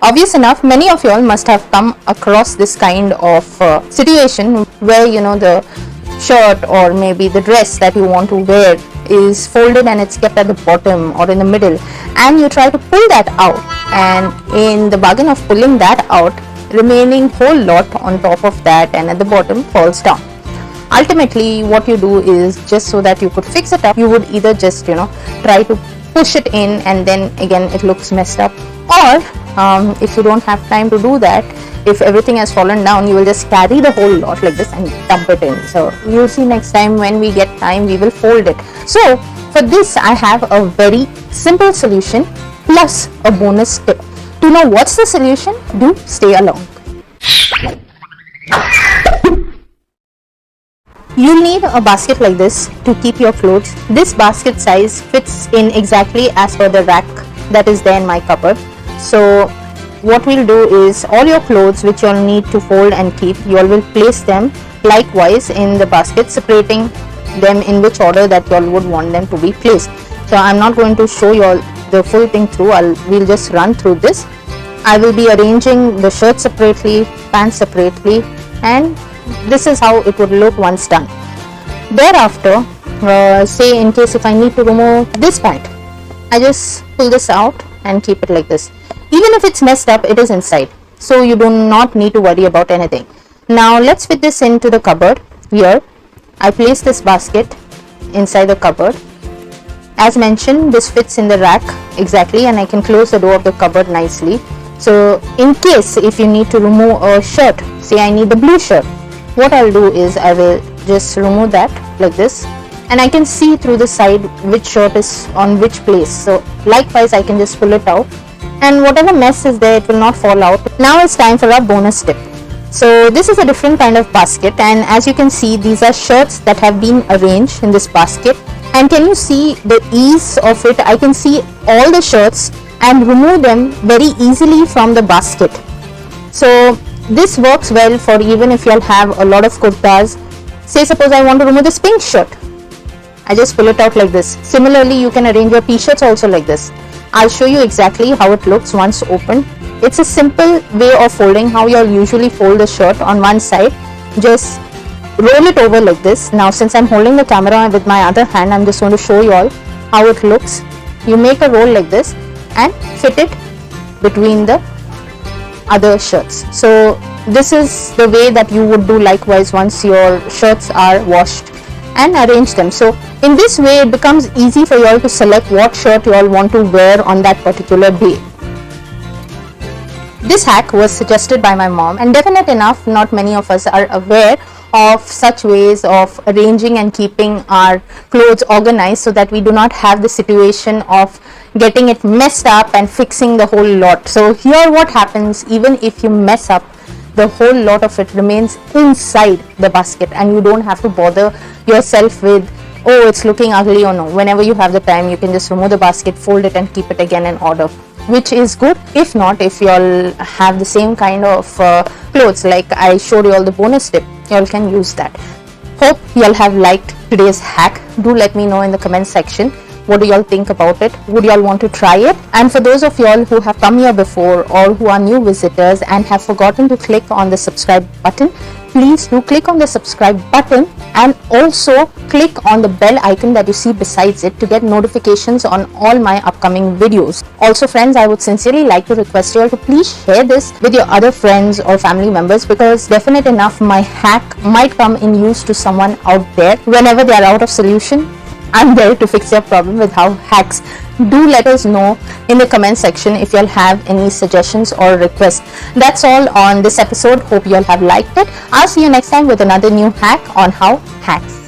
Obvious enough, many of y'all must have come across this kind of situation where the shirt or maybe the dress that you want to wear is folded and it's kept at the bottom or in the middle, and you try to pull that out, and in the bargain of pulling that out, remaining whole lot on top of that and at the bottom falls down. Ultimately, what you do is, just so that you could fix it up, you would either just try to push it in, and then again it looks messed up, or if you don't have time to do that, if everything has fallen down, you will just carry the whole lot like this and dump it in. So you'll see next time when we get time, we will fold it. So for this, I have a very simple solution plus a bonus tip. To know what's the solution, do stay along. You'll need a basket like this to keep your clothes. This basket size fits in exactly as per the rack that is there in my cupboard. So what we'll do is, all your clothes which you'll need to fold and keep, you all will place them likewise in the basket, separating them in which order that you all would want them to be placed. So I'm not going to show you all the full thing through. We'll just run through this. I will be arranging the shirt separately, pants separately, and this is how it would look once done. Thereafter, say in case if I need to remove this pant, I just pull this out and keep it like this. Even if it's messed up, it is inside, so you do not need to worry about anything. Now let's fit this into the cupboard. Here I place this basket inside the cupboard. As mentioned, this fits in the rack exactly, and I can close the door of the cupboard nicely. So in case if you need to remove a shirt, say I need the blue shirt, what I'll do is I will just remove that like this, and I can see through the side which shirt is on which place. So likewise, I can just pull it out, and whatever mess is there, it will not fall out. Now it's time for a bonus tip. So this is a different kind of basket, and as you can see, these are shirts that have been arranged in this basket. And can you see the ease of it? I can see all the shirts and remove them very easily from the basket. So this works well for even if you'll have a lot of kurtas. Say suppose I want to remove this pink shirt, I just pull it out like this. Similarly, you can arrange your t-shirts also like this. I'll show you exactly how it looks once open. It's a simple way of folding, how you'll usually fold the shirt on one side. Just roll it over like this. Now since I'm holding the camera with my other hand, I'm just going to show you all how it looks. You make a roll like this and fit it between the other shirts. So this is the way that you would do likewise once your shirts are washed, and arrange them. So in this way, it becomes easy for you all to select what shirt you all want to wear on that particular day. This hack was suggested by my mom, and definite enough, not many of us are aware of such ways of arranging and keeping our clothes organized, so that we do not have the situation of getting it messed up and fixing the whole lot. So here what happens, even if you mess up, the whole lot of it remains inside the basket, and you don't have to bother yourself with, oh, it's looking ugly or no. Whenever you have the time, you can just remove the basket, fold it, and keep it again in order, which is good. If not, if you all have the same kind of clothes like I showed you all the bonus tip, you all can use that. Hope you all have liked today's hack. Do let me know in the comment section, what do you all think about it? Would you all want to try it? And for those of you all who have come here before, or who are new visitors and have forgotten to click on the subscribe button, please do click on the subscribe button, and also click on the bell icon that you see besides it to get notifications on all my upcoming videos. Also friends, I would sincerely like to request you all to please share this with your other friends or family members, because definite enough, my hack might come in use to someone out there. Whenever they are out of solution, I'm there to fix your problem with how hacks. Do let us know in the comment section if you all have any suggestions or requests. That's all on this episode. Hope you all have liked it. I'll see you next time with another new hack on how hacks.